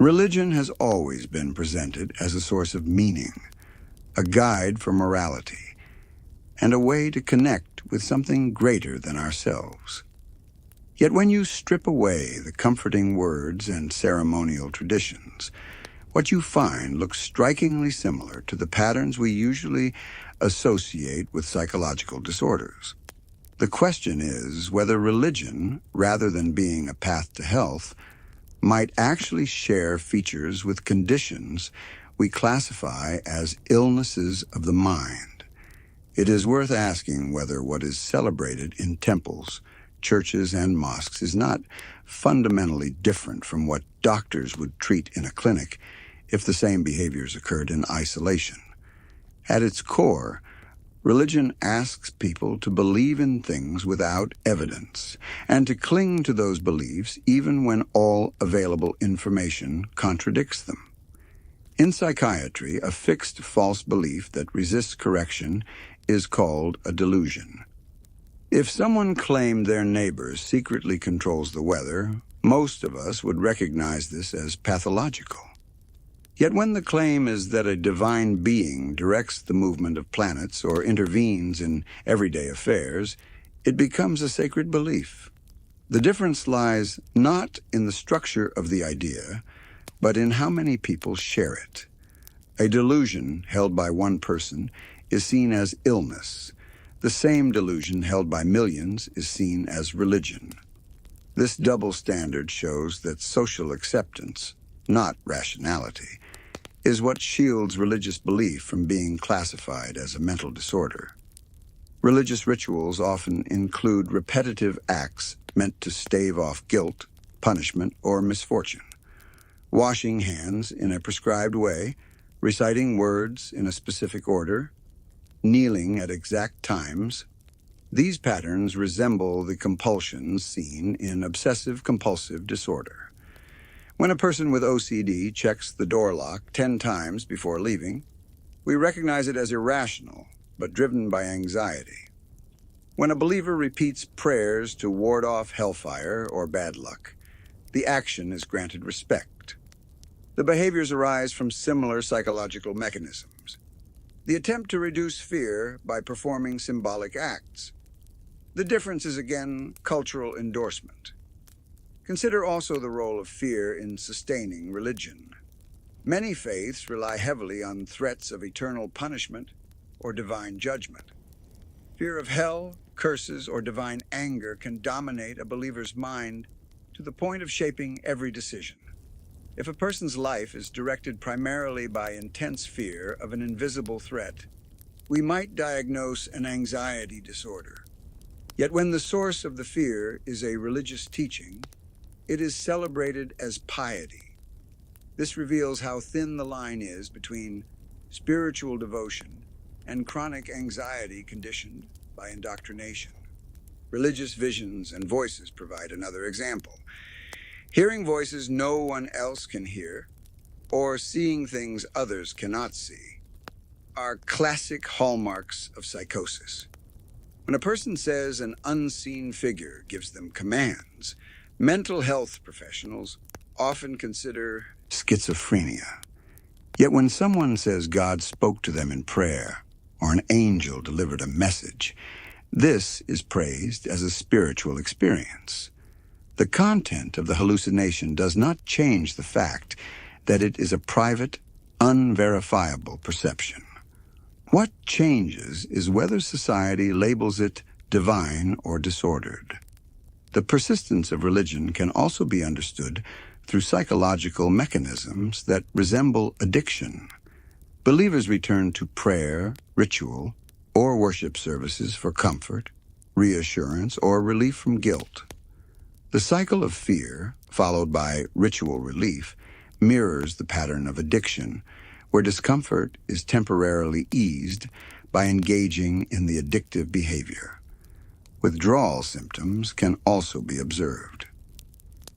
Religion has always been presented as a source of meaning, a guide for morality, and a way to connect with something greater than ourselves. Yet when you strip away the comforting words and ceremonial traditions, what you find looks strikingly similar to the patterns we usually associate with psychological disorders. The question is whether religion, rather than being a path to health, might actually share features with conditions we classify as illnesses of the mind. It is worth asking whether what is celebrated in temples, churches, and mosques is not fundamentally different from what doctors would treat in a clinic if the same behaviors occurred in isolation. At its core, religion asks people to believe in things without evidence, and to cling to those beliefs even when all available information contradicts them. In psychiatry, a fixed false belief that resists correction is called a delusion. If someone claimed their neighbor secretly controls the weather, most of us would recognize this as pathological. Yet when the claim is that a divine being directs the movement of planets or intervenes in everyday affairs, it becomes a sacred belief. The difference lies not in the structure of the idea, but in how many people share it. A delusion held by one person is seen as illness. The same delusion held by millions is seen as religion. This double standard shows that social acceptance, not rationality, is what shields religious belief from being classified as a mental disorder. Religious rituals often include repetitive acts meant to stave off guilt, punishment, or misfortune. Washing hands in a prescribed way, reciting words in a specific order, kneeling at exact times. These patterns resemble the compulsions seen in obsessive-compulsive disorder. When a person with OCD checks the door lock 10 times before leaving, we recognize it as irrational, but driven by anxiety. When a believer repeats prayers to ward off hellfire or bad luck, the action is granted respect. The behaviors arise from similar psychological mechanisms. The attempt to reduce fear by performing symbolic acts. The difference is again cultural endorsement. Consider also the role of fear in sustaining religion. Many faiths rely heavily on threats of eternal punishment or divine judgment. Fear of hell, curses, or divine anger can dominate a believer's mind to the point of shaping every decision. If a person's life is directed primarily by intense fear of an invisible threat, we might diagnose an anxiety disorder. Yet when the source of the fear is a religious teaching, it is celebrated as piety. This reveals how thin the line is between spiritual devotion and chronic anxiety conditioned by indoctrination. Religious visions and voices provide another example. Hearing voices no one else can hear, or seeing things others cannot see, are classic hallmarks of psychosis. When a person says an unseen figure gives them commands, mental health professionals often consider schizophrenia. Yet when someone says God spoke to them in prayer, or an angel delivered a message, this is praised as a spiritual experience. The content of the hallucination does not change the fact that it is a private, unverifiable perception. What changes is whether society labels it divine or disordered. The persistence of religion can also be understood through psychological mechanisms that resemble addiction. Believers return to prayer, ritual, or worship services for comfort, reassurance, or relief from guilt. The cycle of fear, followed by ritual relief, mirrors the pattern of addiction, where discomfort is temporarily eased by engaging in the addictive behavior. Withdrawal symptoms can also be observed.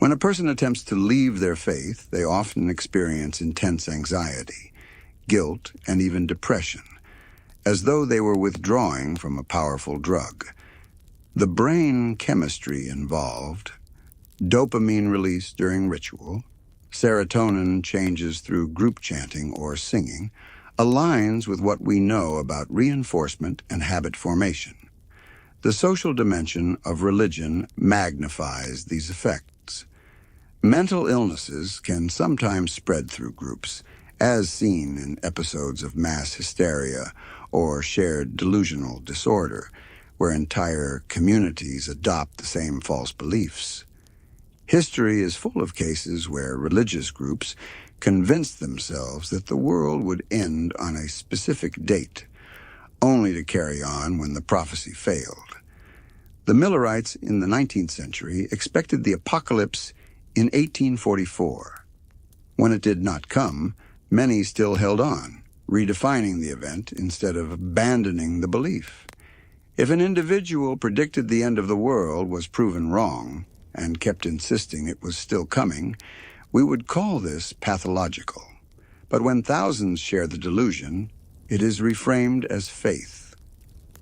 When a person attempts to leave their faith, they often experience intense anxiety, guilt, and even depression, as though they were withdrawing from a powerful drug. The brain chemistry involved, dopamine release during ritual, Serotonin changes through group chanting or singing, aligns with what we know about reinforcement and habit formation. The social dimension of religion magnifies these effects. Mental illnesses can sometimes spread through groups, as seen in episodes of mass hysteria or shared delusional disorder, where entire communities adopt the same false beliefs. History is full of cases where religious groups convinced themselves that the world would end on a specific date, only to carry on when the prophecy failed. The Millerites in the 19th century expected the apocalypse in 1844. When it did not come, many still held on, redefining the event instead of abandoning the belief. If an individual predicted the end of the world was proven wrong and kept insisting it was still coming, we would call this pathological. But when thousands share the delusion, it is reframed as faith.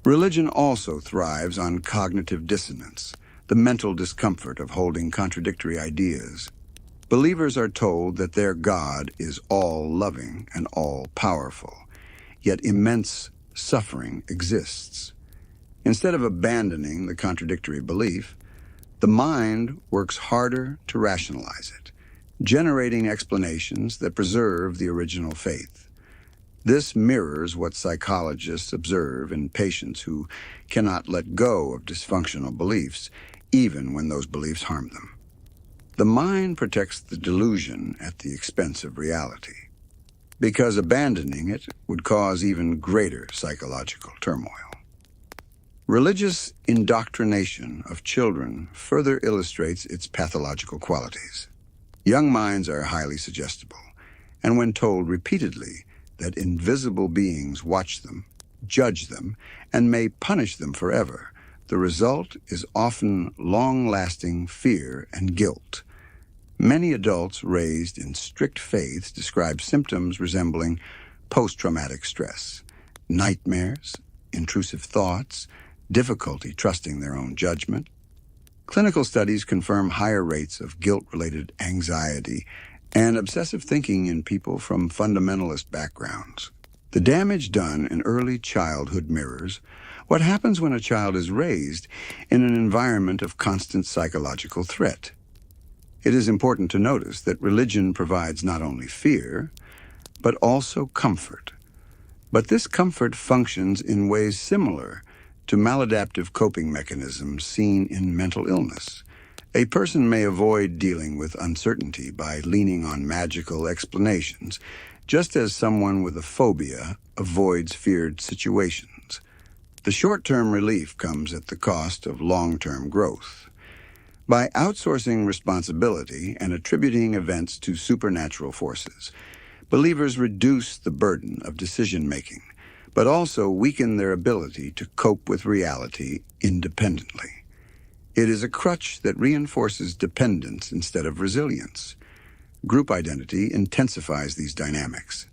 Religion also thrives on cognitive dissonance, the mental discomfort of holding contradictory ideas. Believers are told that their God is all-loving and all-powerful, yet immense suffering exists. Instead of abandoning the contradictory belief, the mind works harder to rationalize it, generating explanations that preserve the original faith. This mirrors what psychologists observe in patients who cannot let go of dysfunctional beliefs, even when those beliefs harm them. The mind protects the delusion at the expense of reality, because abandoning it would cause even greater psychological turmoil. Religious indoctrination of children further illustrates its pathological qualities. Young minds are highly suggestible, and when told repeatedly that invisible beings watch them, judge them, and may punish them forever, the result is often long-lasting fear and guilt. Many adults raised in strict faiths describe symptoms resembling post-traumatic stress, nightmares, intrusive thoughts, difficulty trusting their own judgment. Clinical studies confirm higher rates of guilt-related anxiety and obsessive thinking in people from fundamentalist backgrounds. The damage done in early childhood mirrors what happens when a child is raised in an environment of constant psychological threat. It is important to notice that religion provides not only fear, but also comfort. But this comfort functions in ways similar to maladaptive coping mechanisms seen in mental illness. A person may avoid dealing with uncertainty by leaning on magical explanations, just as someone with a phobia avoids feared situations. The short-term relief comes at the cost of long-term growth. By outsourcing responsibility and attributing events to supernatural forces, believers reduce the burden of decision-making, but also weaken their ability to cope with reality independently. It is a crutch that reinforces dependence instead of resilience. Group identity intensifies these dynamics.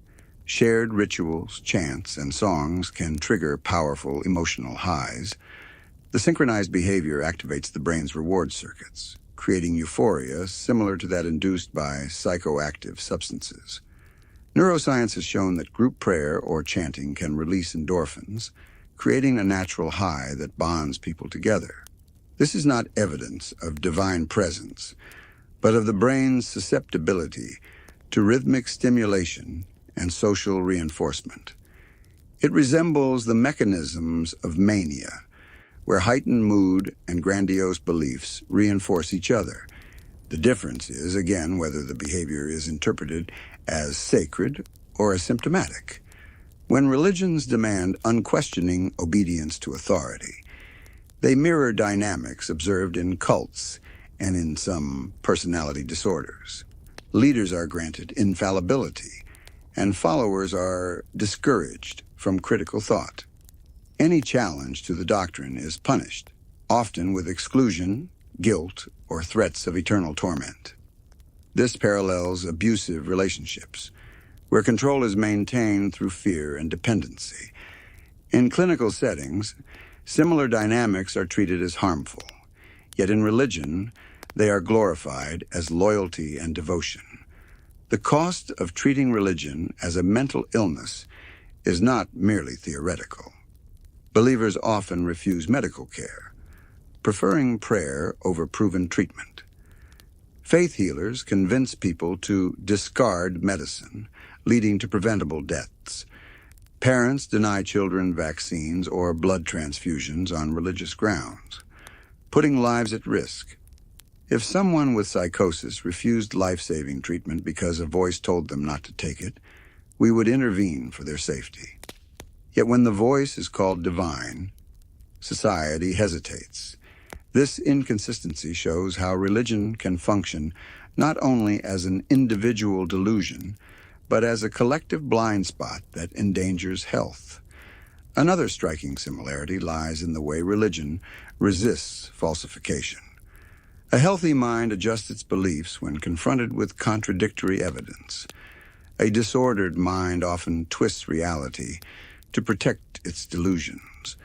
Shared rituals, chants, and songs can trigger powerful emotional highs. The synchronized behavior activates the brain's reward circuits, creating euphoria similar to that induced by psychoactive substances. Neuroscience has shown that group prayer or chanting can release endorphins, creating a natural high that bonds people together. This is not evidence of divine presence, but of the brain's susceptibility to rhythmic stimulation and social reinforcement. It resembles the mechanisms of mania, where heightened mood and grandiose beliefs reinforce each other. The difference is, again, whether the behavior is interpreted as sacred or as symptomatic. When religions demand unquestioning obedience to authority, they mirror dynamics observed in cults and in some personality disorders. Leaders are granted infallibility, and followers are discouraged from critical thought. Any challenge to the doctrine is punished, often with exclusion, guilt, or threats of eternal torment. This parallels abusive relationships, where control is maintained through fear and dependency. In clinical settings, similar dynamics are treated as harmful, yet in religion, they are glorified as loyalty and devotion. The cost of treating religion as a mental illness is not merely theoretical. Believers often refuse medical care, preferring prayer over proven treatment. Faith healers convince people to discard medicine, leading to preventable deaths. Parents deny children vaccines or blood transfusions on religious grounds, putting lives at risk. If someone with psychosis refused life-saving treatment because a voice told them not to take it, we would intervene for their safety. Yet when the voice is called divine, society hesitates. This inconsistency shows how religion can function not only as an individual delusion, but as a collective blind spot that endangers health. Another striking similarity lies in the way religion resists falsification. A healthy mind adjusts its beliefs when confronted with contradictory evidence. A disordered mind often twists reality to protect its delusions.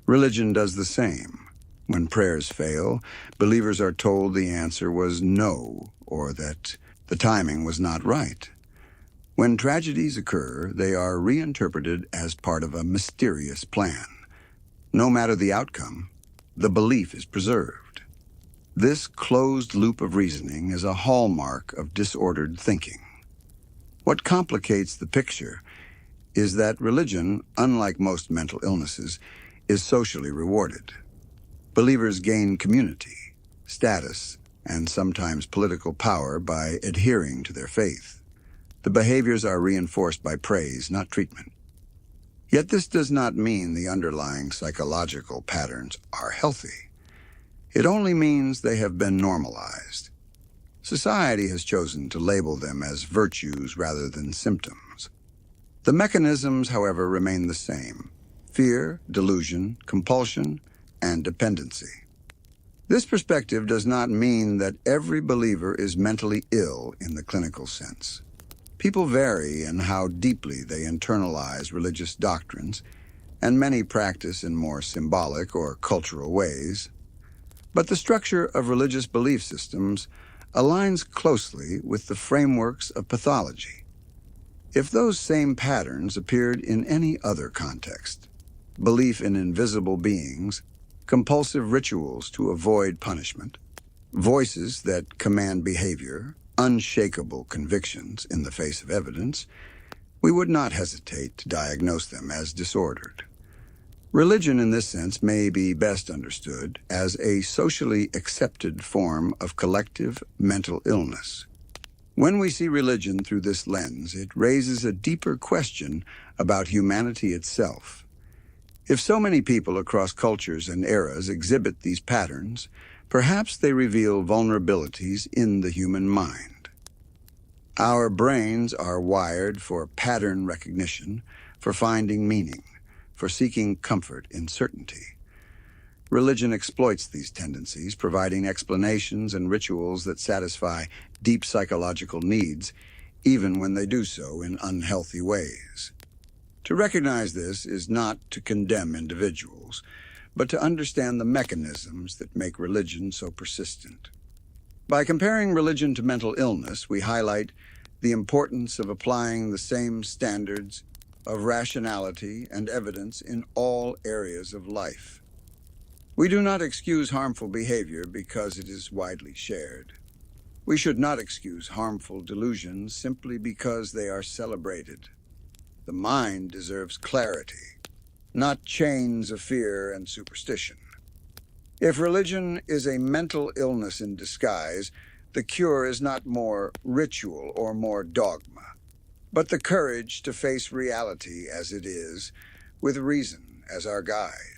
Religion does the same. When prayers fail, believers are told the answer was no, or that the timing was not right. When tragedies occur, they are reinterpreted as part of a mysterious plan. No matter the outcome, the belief is preserved. This closed loop of reasoning is a hallmark of disordered thinking. What complicates the picture is that religion, unlike most mental illnesses, is socially rewarded. Believers gain community, status, and sometimes political power by adhering to their faith. The behaviors are reinforced by praise, not treatment. Yet this does not mean the underlying psychological patterns are healthy. It only means they have been normalized. Society has chosen to label them as virtues rather than symptoms. The mechanisms, however, remain the same: fear, delusion, compulsion, and dependency. This perspective does not mean that every believer is mentally ill in the clinical sense. People vary in how deeply they internalize religious doctrines, and many practice in more symbolic or cultural ways. But the structure of religious belief systems aligns closely with the frameworks of pathology. If those same patterns appeared in any other context, belief in invisible beings, compulsive rituals to avoid punishment, voices that command behavior, unshakable convictions in the face of evidence, we would not hesitate to diagnose them as disordered. Religion in this sense may be best understood as a socially accepted form of collective mental illness. When we see religion through this lens, it raises a deeper question about humanity itself. If so many people across cultures and eras exhibit these patterns, perhaps they reveal vulnerabilities in the human mind. Our brains are wired for pattern recognition, for finding meaning, for seeking comfort in certainty. Religion exploits these tendencies, providing explanations and rituals that satisfy deep psychological needs, even when they do so in unhealthy ways. To recognize this is not to condemn individuals, but to understand the mechanisms that make religion so persistent. By comparing religion to mental illness, we highlight the importance of applying the same standards of rationality and evidence in all areas of life. We do not excuse harmful behavior because it is widely shared. We should not excuse harmful delusions simply because they are celebrated. The mind deserves clarity, not chains of fear and superstition. If religion is a mental illness in disguise, the cure is not more ritual or more dogma, but the courage to face reality as it is, with reason as our guide.